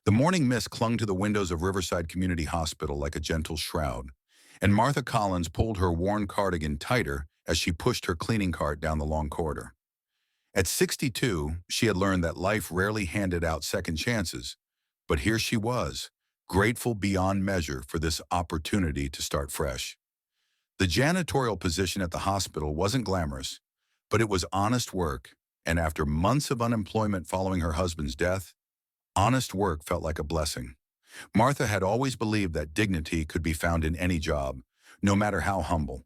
The morning mist clung to the windows of Riverside Community Hospital like a gentle shroud, and Martha Collins pulled her worn cardigan tighter as she pushed her cleaning cart down the long corridor. At 62, she had learned that life rarely handed out second chances, but here she was, grateful beyond measure for this opportunity to start fresh. The janitorial position at the hospital wasn't glamorous, but it was honest work, and after months of unemployment following her husband's death, honest work felt like a blessing. Martha had always believed that dignity could be found in any job, no matter how humble.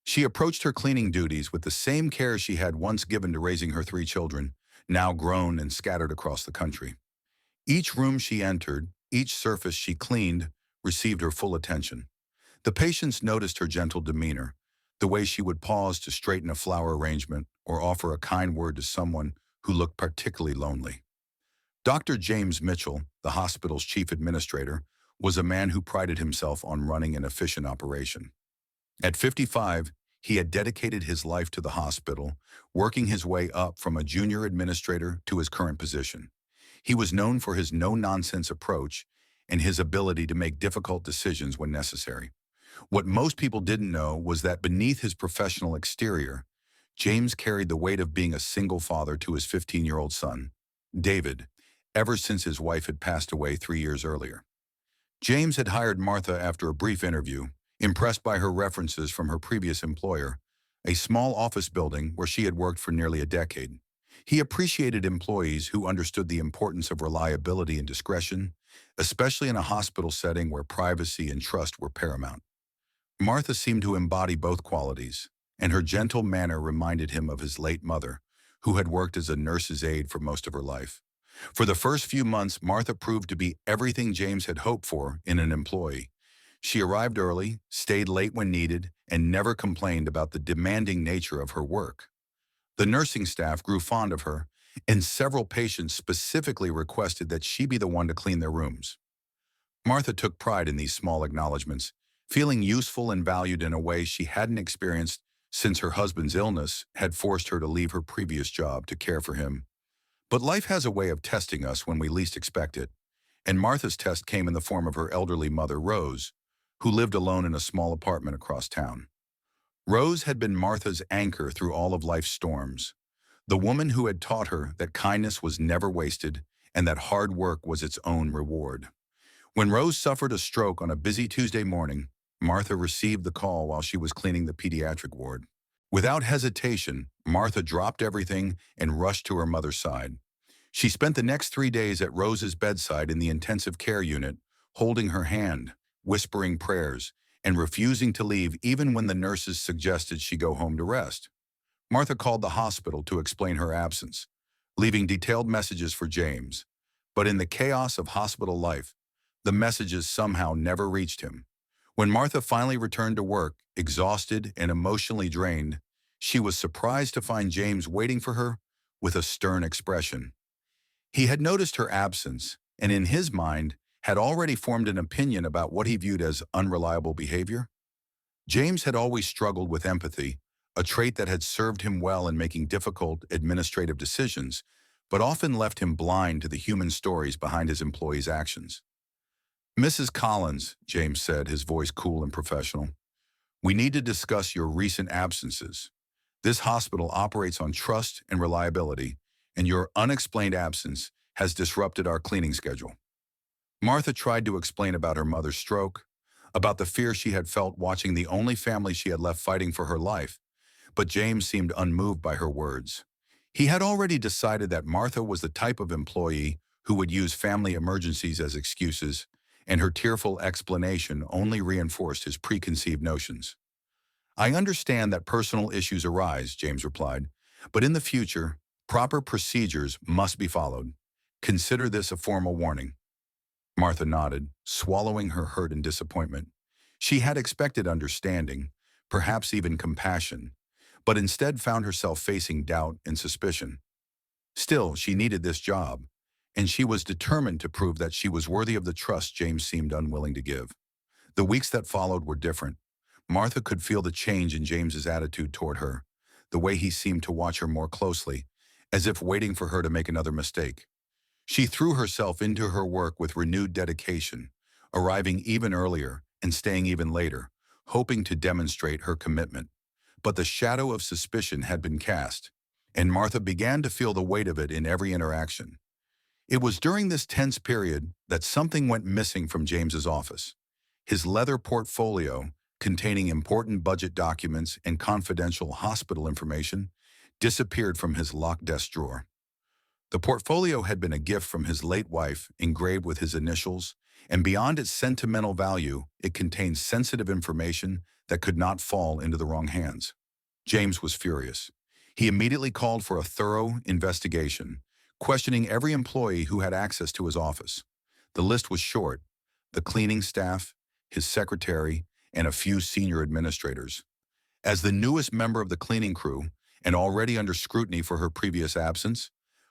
She approached her cleaning duties with the same care she had once given to raising her three children, now grown and scattered across the country. Each room she entered, each surface she cleaned, received her full attention. The patients noticed her gentle demeanor, the way she would pause to straighten a flower arrangement or offer a kind word to someone who looked particularly lonely. Dr. James Mitchell, the hospital's chief administrator, was a man who prided himself on running an efficient operation. At 55, he had dedicated his life to the hospital, working his way up from a junior administrator to his current position. He was known for his no-nonsense approach and his ability to make difficult decisions when necessary. What most people didn't know was that beneath his professional exterior, James carried the weight of being a single father to his 15-year-old son, David, ever since his wife had passed away 3 years earlier. James had hired Martha after a brief interview, impressed by her references from her previous employer, a small office building where she had worked for nearly a decade. He appreciated employees who understood the importance of reliability and discretion, especially in a hospital setting where privacy and trust were paramount. Martha seemed to embody both qualities, and her gentle manner reminded him of his late mother, who had worked as a nurse's aide for most of her life. For the first few months, Martha proved to be everything James had hoped for in an employee. She arrived early, stayed late when needed, and never complained about the demanding nature of her work. The nursing staff grew fond of her, and several patients specifically requested that she be the one to clean their rooms. Martha took pride in these small acknowledgments, feeling useful and valued in a way she hadn't experienced since her husband's illness had forced her to leave her previous job to care for him. But life has a way of testing us when we least expect it, and Martha's test came in the form of her elderly mother, Rose, who lived alone in a small apartment across town. Rose had been Martha's anchor through all of life's storms, the woman who had taught her that kindness was never wasted and that hard work was its own reward. When Rose suffered a stroke on a busy Tuesday morning, Martha received the call while she was cleaning the pediatric ward. Without hesitation, Martha dropped everything and rushed to her mother's side. She spent the next 3 days at Rose's bedside in the intensive care unit, holding her hand, whispering prayers, and refusing to leave even when the nurses suggested she go home to rest. Martha called the hospital to explain her absence, leaving detailed messages for James. But in the chaos of hospital life, the messages somehow never reached him. When Martha finally returned to work, exhausted and emotionally drained, she was surprised to find James waiting for her with a stern expression. He had noticed her absence, and in his mind, had already formed an opinion about what he viewed as unreliable behavior. James had always struggled with empathy, a trait that had served him well in making difficult administrative decisions, but often left him blind to the human stories behind his employees' actions. "Mrs. Collins," James said, his voice cool and professional, "we need to discuss your recent absences. This hospital operates on trust and reliability, and your unexplained absence has disrupted our cleaning schedule." Martha tried to explain about her mother's stroke, about the fear she had felt watching the only family she had left fighting for her life, but James seemed unmoved by her words. He had already decided that Martha was the type of employee who would use family emergencies as excuses, and her tearful explanation only reinforced his preconceived notions. "I understand that personal issues arise," James replied, "but in the future, proper procedures must be followed. Consider this a formal warning." Martha nodded, swallowing her hurt and disappointment. She had expected understanding, perhaps even compassion, but instead found herself facing doubt and suspicion. Still, she needed this job, and she was determined to prove that she was worthy of the trust James seemed unwilling to give. The weeks that followed were different. Martha could feel the change in James's attitude toward her, the way he seemed to watch her more closely, as if waiting for her to make another mistake. She threw herself into her work with renewed dedication, arriving even earlier and staying even later, hoping to demonstrate her commitment. But the shadow of suspicion had been cast, and Martha began to feel the weight of it in every interaction. It was during this tense period that something went missing from James's office. His leather portfolio, containing important budget documents and confidential hospital information, disappeared from his locked desk drawer. The portfolio had been a gift from his late wife, engraved with his initials, and beyond its sentimental value, it contained sensitive information that could not fall into the wrong hands. James was furious. He immediately called for a thorough investigation, questioning every employee who had access to his office. The list was short: the cleaning staff, his secretary, and a few senior administrators. As the newest member of the cleaning crew, and already under scrutiny for her previous absence,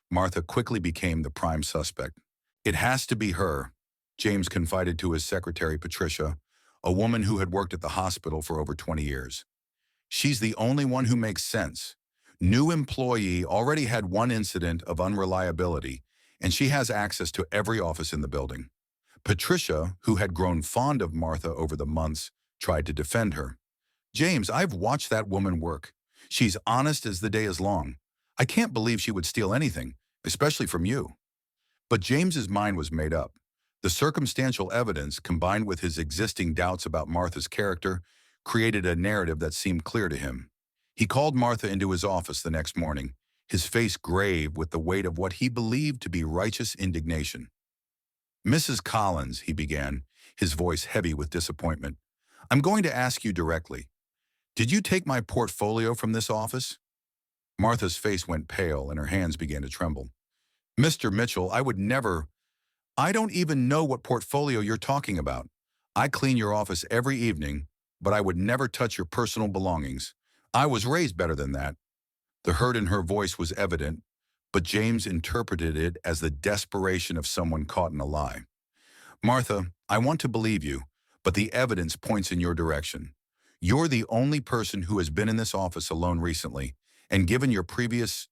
Martha quickly became the prime suspect. "It has to be her," James confided to his secretary Patricia, a woman who had worked at the hospital for over 20 years. "She's the only one who makes sense. New employee already had one incident of unreliability, and she has access to every office in the building." Patricia, who had grown fond of Martha over the months, tried to defend her. "James, I've watched that woman work. She's honest as the day is long. I can't believe she would steal anything, especially from you." But James's mind was made up. The circumstantial evidence, combined with his existing doubts about Martha's character, created a narrative that seemed clear to him. He called Martha into his office the next morning, his face grave with the weight of what he believed to be righteous indignation. "Mrs. Collins," he began, his voice heavy with disappointment, "I'm going to ask you directly. Did you take my portfolio from this office?" Martha's face went pale and her hands began to tremble. "Mr. Mitchell, I would never. I don't even know what portfolio you're talking about. I clean your office every evening, but I would never touch your personal belongings. I was raised better than that." The hurt in her voice was evident, but James interpreted it as the desperation of someone caught in a lie. "Martha, I want to believe you, but the evidence points in your direction. You're the only person who has been in this office alone recently, and given your previous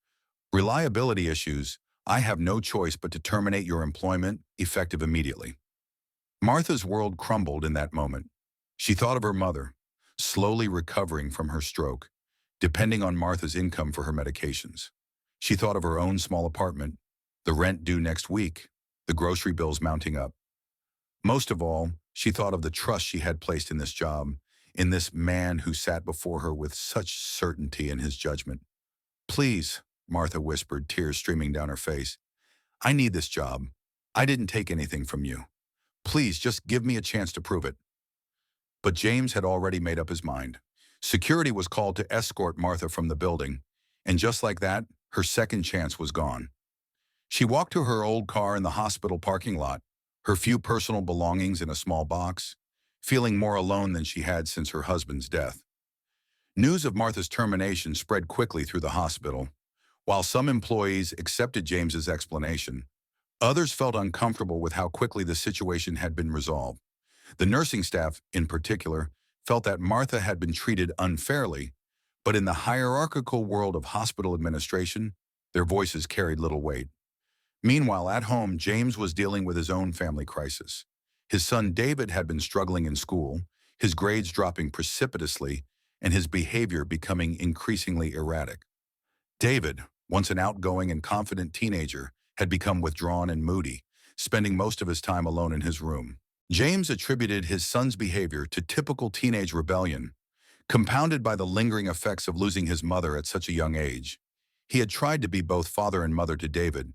reliability issues, I have no choice but to terminate your employment, effective immediately." Martha's world crumbled in that moment. She thought of her mother, slowly recovering from her stroke, depending on Martha's income for her medications. She thought of her own small apartment, the rent due next week, the grocery bills mounting up. Most of all, she thought of the trust she had placed in this job, in this man who sat before her with such certainty in his judgment. "Please," Martha whispered, tears streaming down her face, "I need this job. I didn't take anything from you. Please, just give me a chance to prove it." But James had already made up his mind. Security was called to escort Martha from the building, and just like that, her second chance was gone. She walked to her old car in the hospital parking lot, her few personal belongings in a small box, feeling more alone than she had since her husband's death. News of Martha's termination spread quickly through the hospital. While some employees accepted James's explanation, others felt uncomfortable with how quickly the situation had been resolved. The nursing staff, in particular, felt that Martha had been treated unfairly, but in the hierarchical world of hospital administration, their voices carried little weight. Meanwhile, at home, James was dealing with his own family crisis. His son David had been struggling in school, his grades dropping precipitously, and his behavior becoming increasingly erratic. David, once an outgoing and confident teenager, had become withdrawn and moody, spending most of his time alone in his room. James attributed his son's behavior to typical teenage rebellion, compounded by the lingering effects of losing his mother at such a young age. He had tried to be both father and mother to David,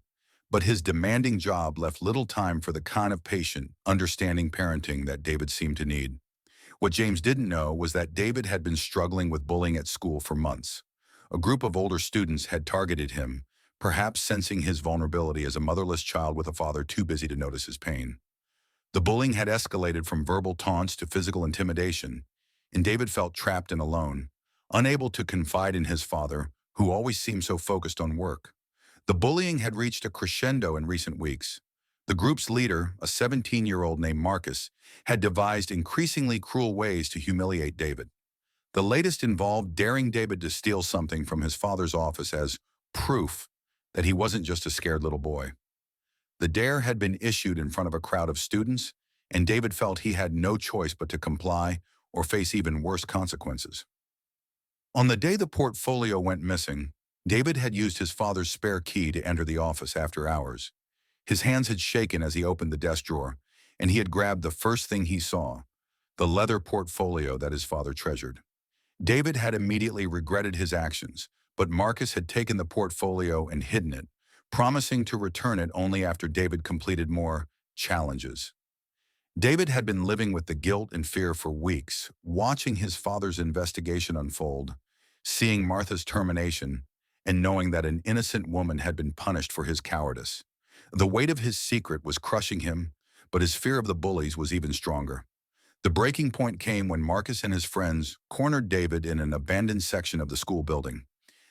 but his demanding job left little time for the kind of patient, understanding parenting that David seemed to need. What James didn't know was that David had been struggling with bullying at school for months. A group of older students had targeted him, perhaps sensing his vulnerability as a motherless child with a father too busy to notice his pain. The bullying had escalated from verbal taunts to physical intimidation, and David felt trapped and alone, unable to confide in his father, who always seemed so focused on work. The bullying had reached a crescendo in recent weeks. The group's leader, a 17-year-old named Marcus, had devised increasingly cruel ways to humiliate David. The latest involved daring David to steal something from his father's office as proof that he wasn't just a scared little boy. The dare had been issued in front of a crowd of students, and David felt he had no choice but to comply or face even worse consequences. On the day the portfolio went missing, David had used his father's spare key to enter the office after hours. His hands had shaken as he opened the desk drawer, and he had grabbed the first thing he saw, the leather portfolio that his father treasured. David had immediately regretted his actions, but Marcus had taken the portfolio and hidden it, promising to return it only after David completed more challenges. David had been living with the guilt and fear for weeks, watching his father's investigation unfold, seeing Martha's termination, and knowing that an innocent woman had been punished for his cowardice. The weight of his secret was crushing him, but his fear of the bullies was even stronger. The breaking point came when Marcus and his friends cornered David in an abandoned section of the school building.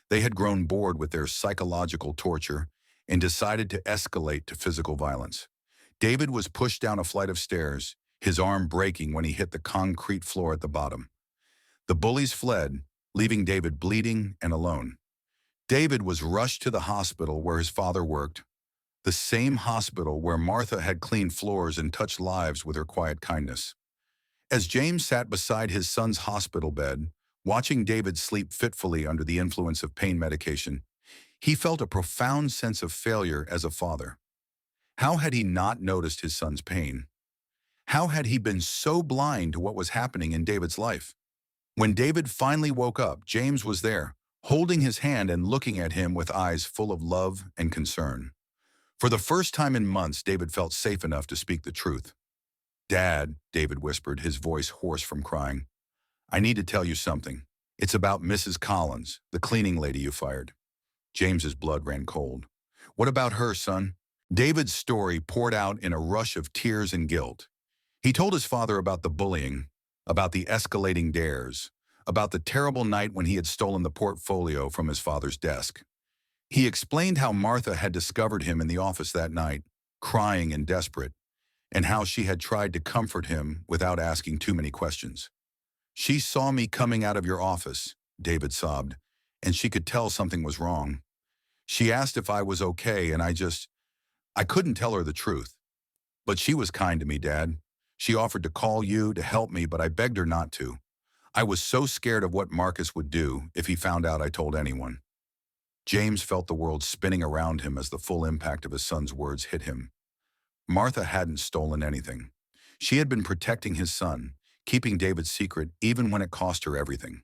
They had grown bored with their psychological torture and decided to escalate to physical violence. David was pushed down a flight of stairs, his arm breaking when he hit the concrete floor at the bottom. The bullies fled, leaving David bleeding and alone. David was rushed to the hospital where his father worked, the same hospital where Martha had cleaned floors and touched lives with her quiet kindness. As James sat beside his son's hospital bed, watching David sleep fitfully under the influence of pain medication, he felt a profound sense of failure as a father. How had he not noticed his son's pain? How had he been so blind to what was happening in David's life? When David finally woke up, James was there, holding his hand and looking at him with eyes full of love and concern. For the first time in months, David felt safe enough to speak the truth. "Dad," David whispered, his voice hoarse from crying, "I need to tell you something. It's about Mrs. Collins, the cleaning lady you fired." James's blood ran cold. "What about her, son?" David's story poured out in a rush of tears and guilt. He told his father about the bullying, about the escalating dares, about the terrible night when he had stolen the portfolio from his father's desk. He explained how Martha had discovered him in the office that night, crying and desperate, and how she had tried to comfort him without asking too many questions. "She saw me coming out of your office," David sobbed, "and she could tell something was wrong. She asked if I was okay, and I couldn't tell her the truth. But she was kind to me, Dad. She offered to call you to help me, but I begged her not to. I was so scared of what Marcus would do if he found out I told anyone." James felt the world spinning around him as the full impact of his son's words hit him. Martha hadn't stolen anything. She had been protecting his son, keeping David's secret even when it cost her everything.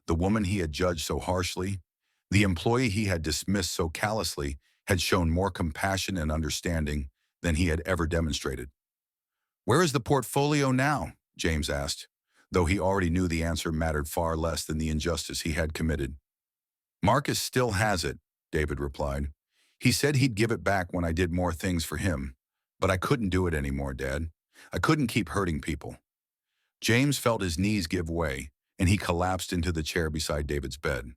The woman he had judged so harshly, the employee he had dismissed so callously, had shown more compassion and understanding than he had ever demonstrated. "Where is the portfolio now?" James asked, though he already knew the answer mattered far less than the injustice he had committed. "Marcus still has it," David replied. "He said he'd give it back when I did more things for him, but I couldn't do it anymore, Dad. I couldn't keep hurting people." James felt his knees give way, and he collapsed into the chair beside David's bed.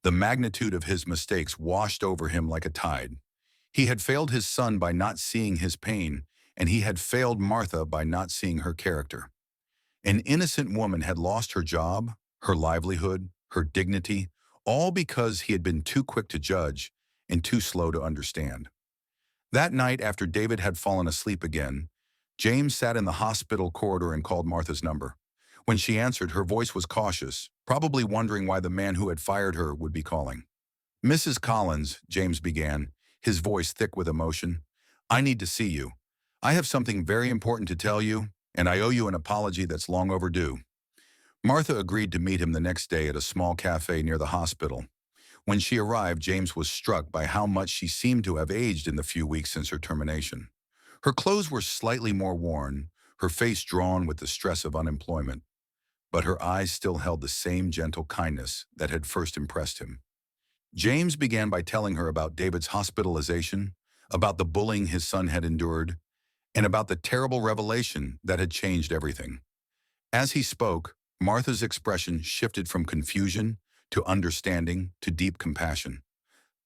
The magnitude of his mistakes washed over him like a tide. He had failed his son by not seeing his pain, and he had failed Martha by not seeing her character. An innocent woman had lost her job, her livelihood, her dignity, all because he had been too quick to judge and too slow to understand. That night, after David had fallen asleep again, James sat in the hospital corridor and called Martha's number. When she answered, her voice was cautious, probably wondering why the man who had fired her would be calling. "Mrs. Collins," James began, his voice thick with emotion, "I need to see you. I have something very important to tell you, and I owe you an apology that's long overdue." Martha agreed to meet him the next day at a small cafe near the hospital. When she arrived, James was struck by how much she seemed to have aged in the few weeks since her termination. Her clothes were slightly more worn, her face drawn with the stress of unemployment, but her eyes still held the same gentle kindness that had first impressed him. James began by telling her about David's hospitalization, about the bullying his son had endured, and about the terrible revelation that had changed everything. As he spoke, Martha's expression shifted from confusion to understanding to deep compassion.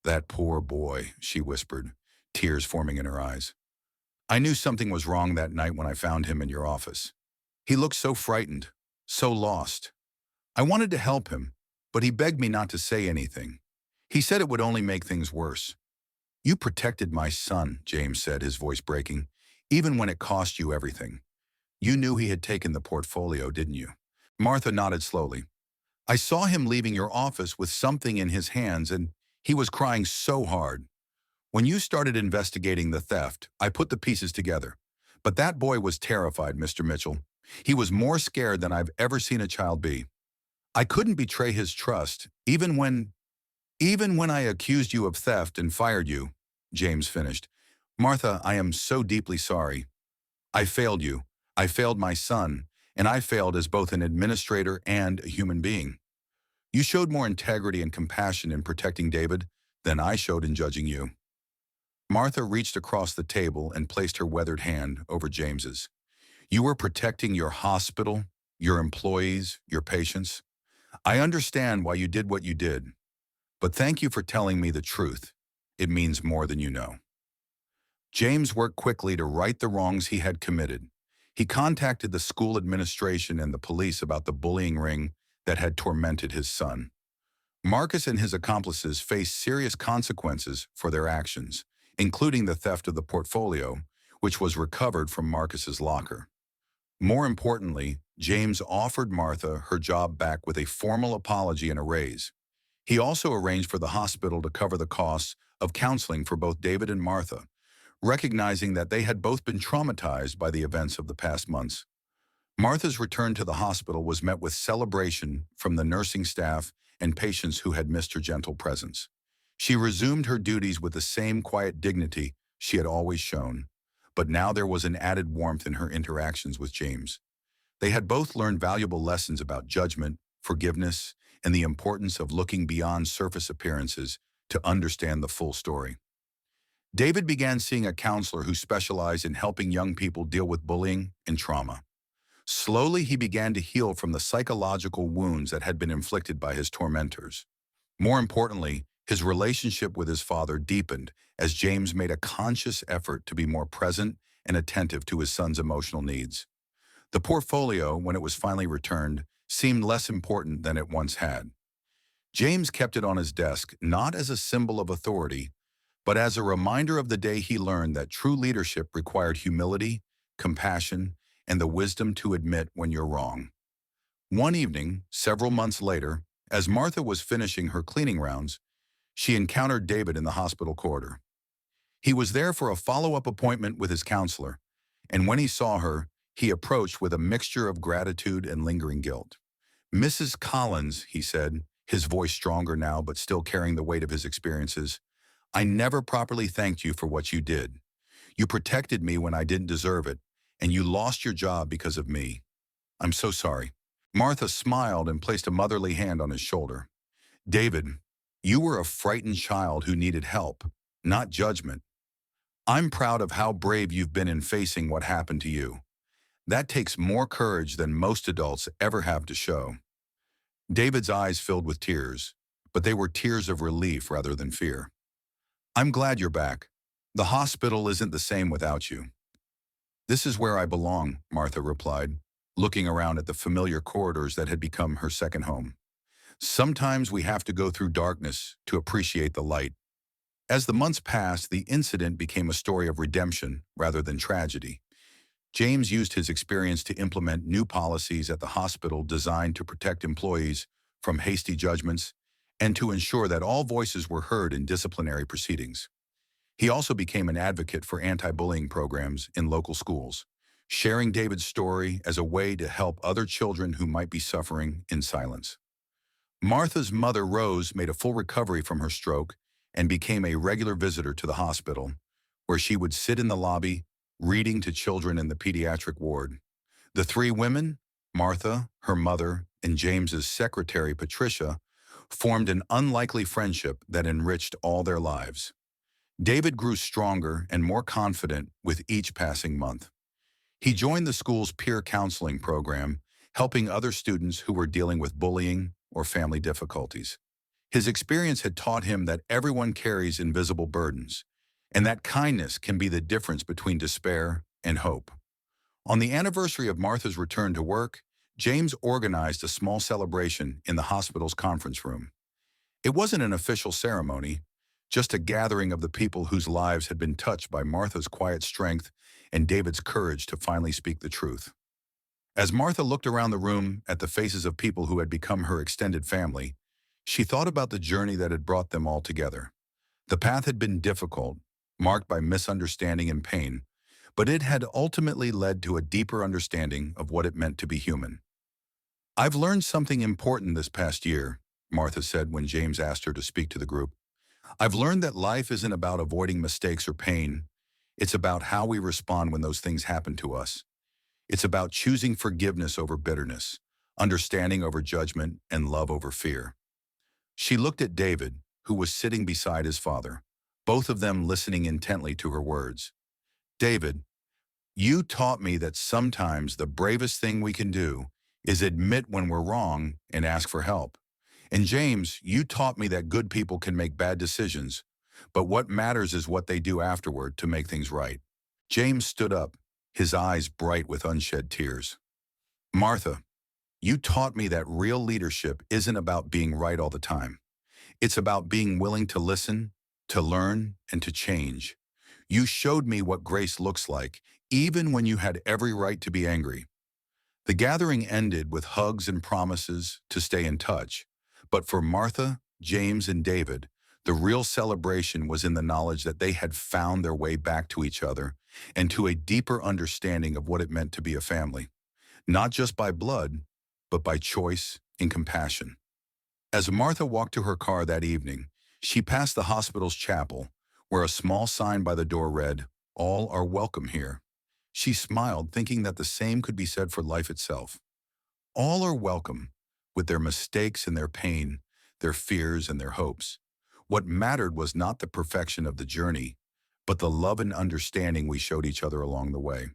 "That poor boy," she whispered, tears forming in her eyes. "I knew something was wrong that night when I found him in your office. He looked so frightened, so lost. I wanted to help him, but he begged me not to say anything. He said it would only make things worse." "You protected my son," James said, his voice breaking, "even when it cost you everything. You knew he had taken the portfolio, didn't you?" Martha nodded slowly. "I saw him leaving your office with something in his hands, and he was crying so hard. When you started investigating the theft, I put the pieces together. But that boy was terrified, Mr. Mitchell. He was more scared than I've ever seen a child be. I couldn't betray his trust, even when I accused you of theft and fired you," James finished. "Martha, I am so deeply sorry. I failed you. I failed my son, and I failed as both an administrator and a human being. You showed more integrity and compassion in protecting David than I showed in judging you." Martha reached across the table and placed her weathered hand over James's. "You were protecting your hospital, your employees, your patients. I understand why you did what you did, but thank you for telling me the truth. It means more than you know." James worked quickly to right the wrongs he had committed. He contacted the school administration and the police about the bullying ring that had tormented his son. Marcus and his accomplices faced serious consequences for their actions, including the theft of the portfolio, which was recovered from Marcus's locker. More importantly, James offered Martha her job back with a formal apology and a raise. He also arranged for the hospital to cover the costs of counseling for both David and Martha, recognizing that they had both been traumatized by the events of the past months. Martha's return to the hospital was met with celebration from the nursing staff and patients who had missed her gentle presence. She resumed her duties with the same quiet dignity she had always shown, but now there was an added warmth in her interactions with James. They had both learned valuable lessons about judgment, forgiveness, and the importance of looking beyond surface appearances to understand the full story. David began seeing a counselor who specialized in helping young people deal with bullying and trauma. Slowly, he began to heal from the psychological wounds that had been inflicted by his tormentors. More importantly, his relationship with his father deepened as James made a conscious effort to be more present and attentive to his son's emotional needs. The portfolio, when it was finally returned, seemed less important than it once had. James kept it on his desk not as a symbol of authority, but as a reminder of the day he learned that true leadership required humility, compassion, and the wisdom to admit when you're wrong. One evening, several months later, as Martha was finishing her cleaning rounds, she encountered David in the hospital corridor. He was there for a follow-up appointment with his counselor, and when he saw her, he approached with a mixture of gratitude and lingering guilt. "Mrs. Collins," he said, his voice stronger now but still carrying the weight of his experiences, "I never properly thanked you for what you did. You protected me when I didn't deserve it, and you lost your job because of me. I'm so sorry." Martha smiled and placed a motherly hand on his shoulder. "David, you were a frightened child who needed help, not judgment. I'm proud of how brave you've been in facing what happened to you. That takes more courage than most adults ever have to show." David's eyes filled with tears, but they were tears of relief rather than fear. "I'm glad you're back. The hospital isn't the same without you." "This is where I belong," Martha replied, looking around at the familiar corridors that had become her second home. "Sometimes we have to go through darkness to appreciate the light." As the months passed, the incident became a story of redemption rather than tragedy. James used his experience to implement new policies at the hospital designed to protect employees from hasty judgments and to ensure that all voices were heard in disciplinary proceedings. He also became an advocate for anti-bullying programs in local schools, sharing David's story as a way to help other children who might be suffering in silence. Martha's mother, Rose, made a full recovery from her stroke and became a regular visitor to the hospital, where she would sit in the lobby, reading to children in the pediatric ward. The three women, Martha, her mother, and James's secretary, Patricia, formed an unlikely friendship that enriched all their lives. David grew stronger and more confident with each passing month. He joined the school's peer counseling program, helping other students who were dealing with bullying or family difficulties. His experience had taught him that everyone carries invisible burdens, and that kindness can be the difference between despair and hope. On the anniversary of Martha's return to work, James organized a small celebration in the hospital's conference room. It wasn't an official ceremony, just a gathering of the people whose lives had been touched by Martha's quiet strength and David's courage to finally speak the truth. As Martha looked around the room at the faces of people who had become her extended family, she thought about the journey that had brought them all together. The path had been difficult, marked by misunderstanding and pain, but it had ultimately led to a deeper understanding of what it meant to be human. "I've learned something important this past year," Martha said when James asked her to speak to the group. "I've learned that life isn't about avoiding mistakes or pain. It's about how we respond when those things happen to us. It's about choosing forgiveness over bitterness, understanding over judgment, and love over fear." She looked at David, who was sitting beside his father, both of them listening intently to her words. "David, you taught me that sometimes the bravest thing we can do is admit when we're wrong and ask for help. And James, you taught me that good people can make bad decisions, but what matters is what they do afterward to make things right." James stood up, his eyes bright with unshed tears. "Martha, you taught me that real leadership isn't about being right all the time. It's about being willing to listen, to learn, and to change. You showed me what grace looks like, even when you had every right to be angry." The gathering ended with hugs and promises to stay in touch. But for Martha, James, and David, the real celebration was in the knowledge that they had found their way back to each other and to a deeper understanding of what it meant to be a family, not just by blood, but by choice and compassion. As Martha walked to her car that evening, she passed the hospital's chapel, where a small sign by the door read, "All are welcome here." She smiled, thinking that the same could be said for life itself. All are welcome, with their mistakes and their pain, their fears and their hopes. What mattered was not the perfection of the journey, but the love and understanding we showed each other along the way.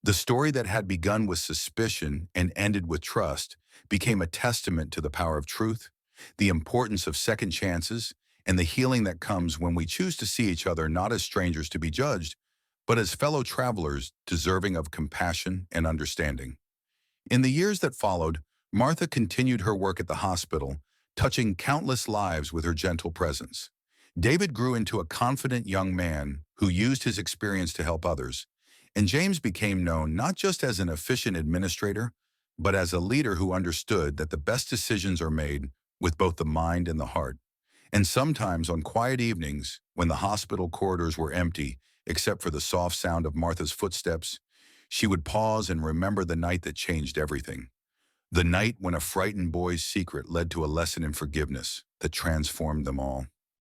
The story that had begun with suspicion and ended with trust became a testament to the power of truth, the importance of second chances, and the healing that comes when we choose to see each other not as strangers to be judged, but as fellow travelers deserving of compassion and understanding. In the years that followed, Martha continued her work at the hospital, touching countless lives with her gentle presence. David grew into a confident young man who used his experience to help others, and James became known not just as an efficient administrator, but as a leader who understood that the best decisions are made with both the mind and the heart. And sometimes on quiet evenings, when the hospital corridors were empty, except for the soft sound of Martha's footsteps, she would pause and remember the night that changed everything. The night when a frightened boy's secret led to a lesson in forgiveness that transformed them all.